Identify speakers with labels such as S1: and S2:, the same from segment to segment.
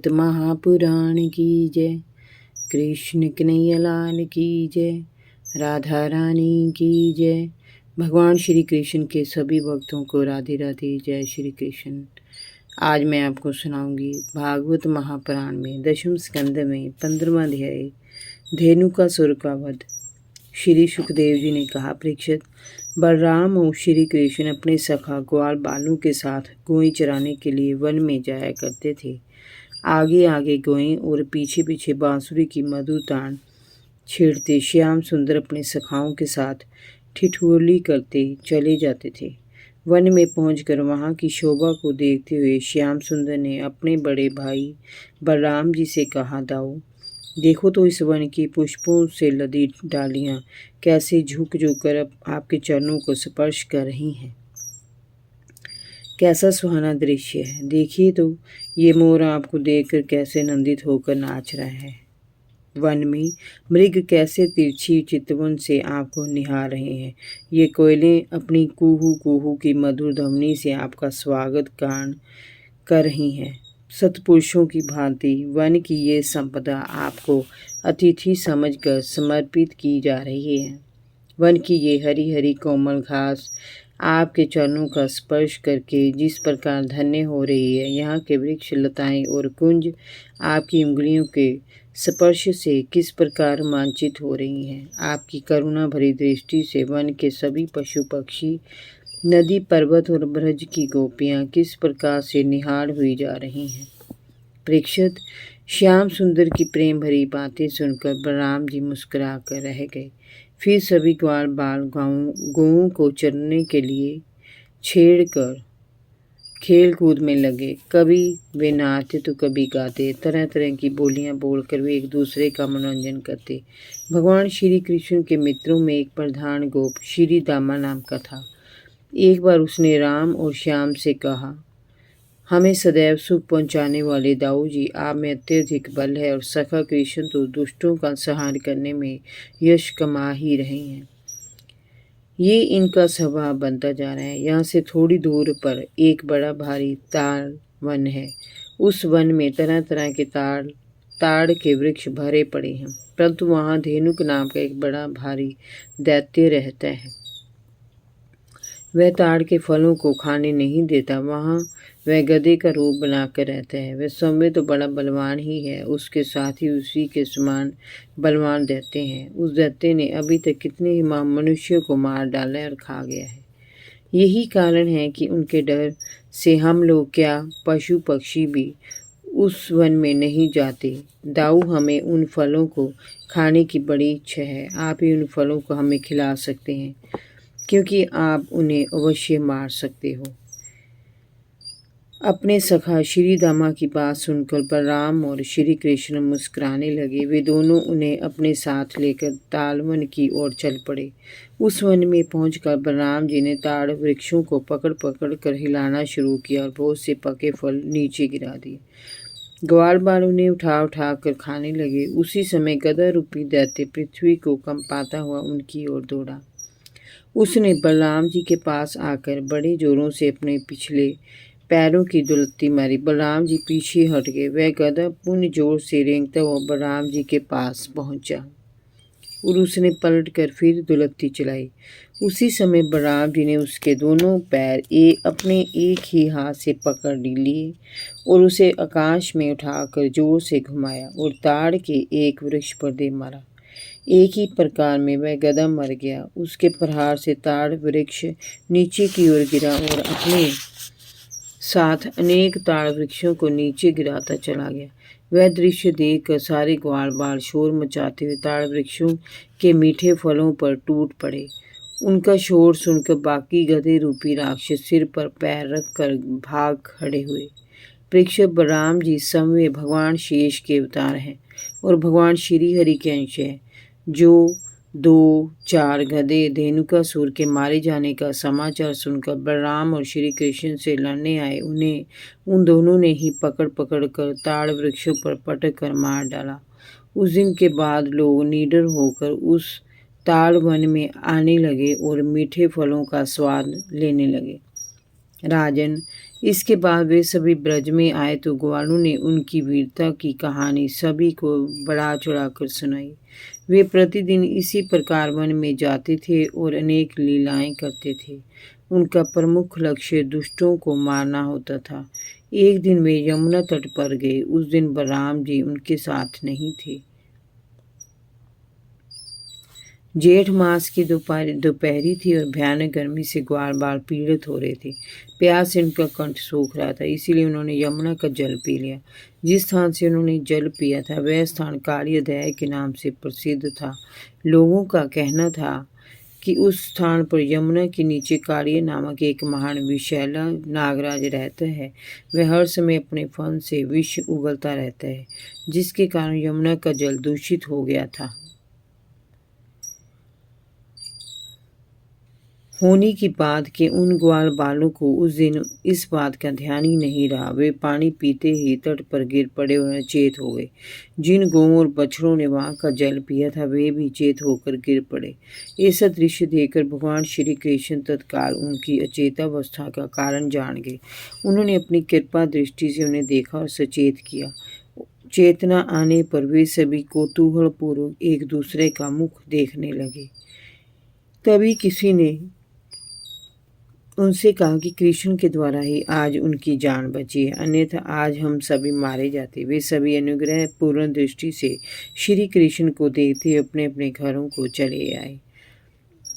S1: भागवत महापुराण की जय। कृष्ण कन्हैया लाल की जय। राधा रानी की जय। भगवान श्री कृष्ण के सभी भक्तों को राधे राधे, जय श्री कृष्ण। आज मैं आपको सुनाऊंगी भागवत महापुराण में दशम स्कंद में 15वां अध्याय धेनुकासुर का वध। श्री सुखदेव जी ने कहा, परीक्षित, बलराम और श्री कृष्ण अपने सखा ग्वाल बालू के साथ गोई चराने के लिए वन में जाया करते थे। आगे आगे गोएं और पीछे पीछे बांसुरी की मधुर तान छेड़ते श्याम सुंदर अपने सखाओं के साथ ठिठोली करते चले जाते थे। वन में पहुंचकर वहां की शोभा को देखते हुए श्याम सुंदर ने अपने बड़े भाई बलराम जी से कहा, दाऊ देखो तो इस वन की पुष्पों से लदी डालियां कैसे झुक झुक कर आपके चरणों को स्पर्श कर रही हैं। कैसा सुहाना दृश्य है। देखिए तो ये मोर आपको देखकर कैसे नंदित होकर नाच रहा है। वन में मृग कैसे तिरछी चितवन से आपको निहार रहे हैं। ये कोयलें अपनी कूहू कूहू की मधुर ध्वनि से आपका स्वागत गान कर रही हैं। सत्पुरुषों की भांति वन की ये संपदा आपको अतिथि समझकर समर्पित की जा रही है। वन की ये हरी हरी कोमल घास आपके चरणों का स्पर्श करके जिस प्रकार धन्य हो रही है, यहाँ के वृक्ष लताएं और कुंज आपकी उंगलियों के स्पर्श से किस प्रकार रोमांचित हो रही हैं। आपकी करुणा भरी दृष्टि से वन के सभी पशु पक्षी, नदी पर्वत और ब्रज की गोपियाँ किस प्रकार से निहार हुई जा रही हैं। परीक्षित, श्याम सुंदर की प्रेम भरी बातें सुनकर बलराम जी मुस्कुरा कर रह गए। फिर सभी ग्वाल बाल गौओं को चरने के लिए छेड़कर खेल कूद में लगे। कभी वे नाचते तो कभी गाते। तरह तरह की बोलियां बोलकर वे एक दूसरे का मनोरंजन करते। भगवान श्री कृष्ण के मित्रों में एक प्रधान गोप श्री दामा नाम का था। एक बार उसने राम और श्याम से कहा, हमें सदैव सुख पहुंचाने वाले दाऊ जी, आप में अत्यधिक बल है और सखा कृष्ण तो दुष्टों का संहार करने में यश कमा ही रहे हैं। ये इनका स्वभाव बनता जा रहा है। यहाँ से थोड़ी दूर पर एक बड़ा भारी ताड़ वन है। उस वन में तरह तरह के ताड़ के वृक्ष भरे पड़े हैं, परंतु वहाँ धेनुक नाम का एक बड़ा भारी दैत्य रहता है। वह ताड़ के फलों को खाने नहीं देता। वहाँ वह गधे का रूप बनाकर रहता है। वह स्वयं तो बड़ा बलवान ही है, उसके साथ ही उसी के समान बलवान दैत्य हैं। उस दैत्य ने अभी तक कितने ही मनुष्यों को मार डाला और खा गया है। यही कारण है कि उनके डर से हम लोग क्या पशु पक्षी भी उस वन में नहीं जाते। दाऊ, हमें उन फलों को खाने की बड़ी इच्छा है। आप ही उन फलों को हमें खिला सकते हैं, क्योंकि आप उन्हें अवश्य मार सकते हो। अपने सखा श्री दामा की बात सुनकर बलराम और श्री कृष्ण मुस्कुराने लगे। वे दोनों उन्हें अपने साथ लेकर तालवन की ओर चल पड़े। उस वन में पहुंचकर बलराम जी ने ताड़ वृक्षों को पकड़ पकड़ कर हिलाना शुरू किया और बहुत से पके फल नीचे गिरा दिए। ग्वाल बाल उन्हें उठा उठा कर खाने लगे। उसी समय गदा रूपी दैत्य पृथ्वी को कंपाता हुआ उनकी ओर दौड़ा। उसने बलराम जी के पास आकर बड़े जोरों से अपने पिछले पैरों की दुलत्ती मारी। बलराम जी पीछे हट गए। वह गधा पूर्ण जोर से रेंगता हुआ बलराम जी के पास पहुंचा और उसने पलटकर फिर दुलत्ती चलाई। उसी समय बलराम जी ने उसके दोनों पैर अपने एक ही हाथ से पकड़ लिए और उसे आकाश में उठाकर जोर से घुमाया और ताड़ के एक वृक्ष पर दे मारा। एक ही प्रकार में वह गधा मर गया। उसके प्रहार से ताड़ वृक्ष नीचे की ओर गिरा और अपने साथ अनेक ताड़ वृक्षों को नीचे गिराता चला गया। वह दृश्य देखकर सारे ग्वाल बाल शोर मचाते हुए ताड़ वृक्षों के मीठे फलों पर टूट पड़े। उनका शोर सुनकर बाकी गधे रूपी राक्षस सिर पर पैर रखकर भाग खड़े हुए। परीक्षित, बलराम जी स्वयं भगवान शेष के अवतार हैं और भगवान श्री हरि के अंश हैं। जो 2-4 गधे धेनुकासुर के मारे जाने का समाचार सुनकर बलराम और श्री कृष्ण से लड़ने आए, उन्हें उन दोनों ने ही पकड़ पकड़ कर ताड़ वृक्षों पर पटक कर मार डाला। उस दिन के बाद लोग निडर होकर उस ताड़ वन में आने लगे और मीठे फलों का स्वाद लेने लगे। राजन, इसके बाद वे सभी ब्रज में आए तो ग्वालों ने उनकी वीरता की कहानी सभी को बढ़ा चढ़ाकर सुनाई। वे प्रतिदिन इसी प्रकार वन में जाते थे और अनेक लीलाएं करते थे। उनका प्रमुख लक्ष्य दुष्टों को मारना होता था। एक दिन वे यमुना तट पर गए। उस दिन बलराम जी उनके साथ नहीं थे। जेठ मास की दोपहरी थी और भयानक गर्मी से ग्वाल बाल पीड़ित हो रहे थे। प्यास से उनका कंठ सूख रहा था, इसीलिए उन्होंने यमुना का जल पी लिया। जिस स्थान से उन्होंने जल पिया था वह स्थान कालियदह के नाम से प्रसिद्ध था। लोगों का कहना था कि उस स्थान पर यमुना के नीचे कालिय नामक एक महान विषैला नागराज रहता है। वह हर समय अपने फन से विष उगलता रहता है, जिसके कारण यमुना का जल दूषित हो गया था। होनी की बात कि उन ग्वाल बालों को उस दिन इस बात का ध्यान ही नहीं रहा। वे पानी पीते ही तट पर गिर पड़े और अचेत हो गए। जिन गौओं और बछड़ों ने वहां का जल पिया था वे भी चेत होकर गिर पड़े। ऐसा दृश्य देखकर भगवान श्री कृष्ण तत्काल उनकी अचेतावस्था का कारण जान गए। उन्होंने अपनी कृपा दृष्टि से उन्हें देखा और सचेत किया। चेतना आने पर वे सभी कौतूहल पूर्वक एक दूसरे का मुख देखने लगे। तभी किसी ने उनसे कहा कि कृष्ण के द्वारा ही आज उनकी जान बची है, अन्यथा आज हम सभी मारे जाते। वे सभी अनुग्रह पूर्ण दृष्टि से श्री कृष्ण को देखते अपने अपने घरों को चले आए।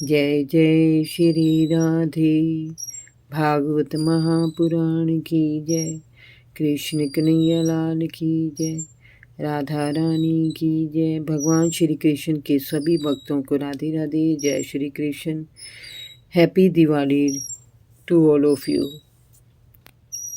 S1: जय जय श्री राधे। भागवत महापुराण की जय। कृष्ण कन्हैया लाल की जय। राधा रानी की जय। भगवान श्री कृष्ण के सभी भक्तों को राधे राधे। जय Shri Krishna. Happy Diwali to all of you.